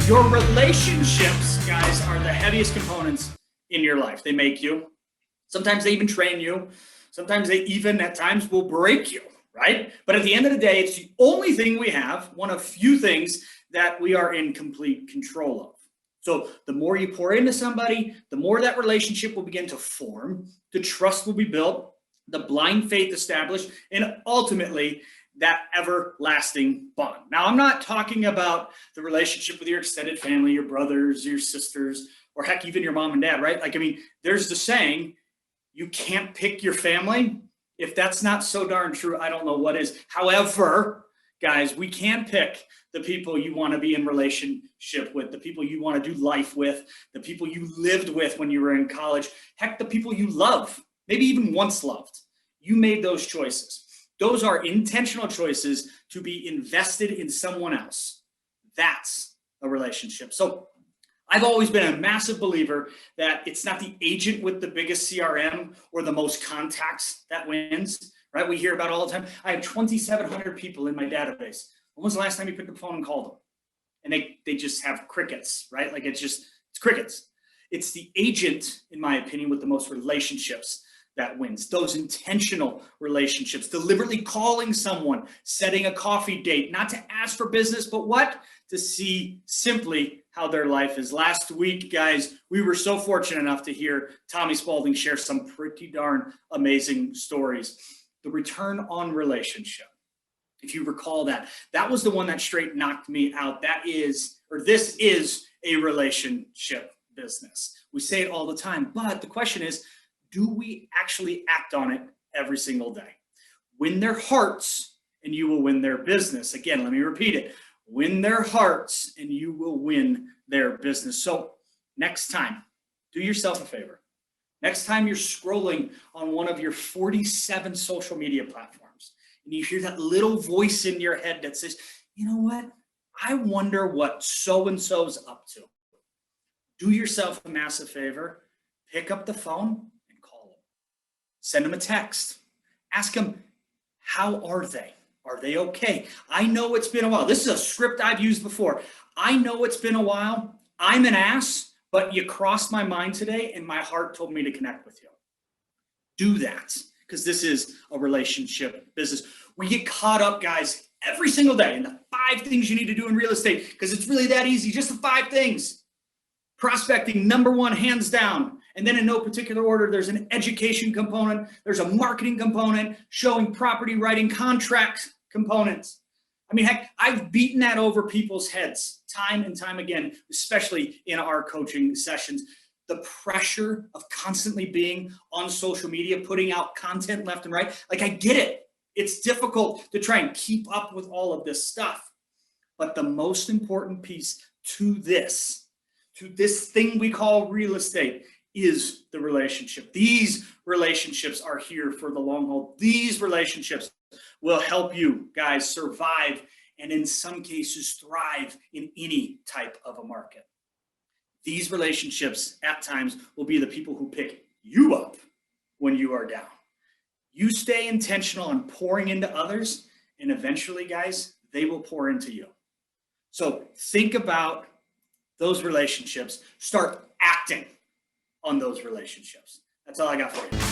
Your relationships, guys, are the heaviest components in your life. They make you. Sometimes they even train you. Sometimes they even at times will break you, right? But at the end of the day, it's the only thing we have, one of few things that we are in complete control of. So the more you pour into somebody, the more that relationship will begin to form, the trust will be built, the blind faith established, and ultimately that everlasting bond. Now, I'm not talking about the relationship with your extended family, your brothers, your sisters, or heck, even your mom and dad, right? Like, I mean, there's the saying, you can't pick your family. If that's not so darn true, I don't know what is. However, guys, we can pick the people you want to be in relationship with, the people you want to do life with, the people you lived with when you were in college, heck, the people you love, maybe even once loved. You made those choices. Those are intentional choices to be invested in someone else. That's a relationship. So I've always been a massive believer that it's not the agent with the biggest CRM or the most contacts that wins, right? We hear about it all the time. I have 2,700 people in my database. When was the last time you picked up the phone and called them? And they just have crickets, right? Like it's crickets. It's the agent, in my opinion, with the most relationships that wins. Those intentional relationships, deliberately calling someone, setting a coffee date, not to ask for business, but what? To see simply how their life is. Last week, guys, we were so fortunate enough to hear Tommy Spalding share some pretty darn amazing stories. The return on relationship. If you recall that was the one that straight knocked me out. This is a relationship business. We say it all the time, but the question is, do we actually act on it every single day? Win their hearts and you will win their business. Again, let me repeat it. Win their hearts and you will win their business. So next time, do yourself a favor. Next time you're scrolling on one of your 47 social media platforms and you hear that little voice in your head that says, you know what? I wonder what so-and-so's up to. Do yourself a massive favor. Pick up the phone. Send them a text. Ask them, how are they? Are they okay? I know it's been a while. This is a script I've used before. I know it's been a while. I'm an ass, but you crossed my mind today and my heart told me to connect with you. Do that, because this is a relationship business. We get caught up, guys, every single day in the 5 things you need to do in real estate, because it's really that easy, just the 5 things. Prospecting, number 1, hands down. And then in no particular order, there's an education component, there's a marketing component, showing property, writing contract components. I mean, heck, I've beaten that over people's heads time and time again, especially in our coaching sessions. The pressure of constantly being on social media, putting out content left and right. Like, I get it. It's difficult to try and keep up with all of this stuff. But the most important piece to this thing we call real estate, is the relationship. These relationships are here for the long haul. These relationships will help you guys survive and in some cases thrive in any type of a market. These relationships at times will be the people who pick you up when you are down. You stay intentional on pouring into others, and eventually, guys, they will pour into you. So think about those relationships. Start acting on those relationships. That's all I got for you.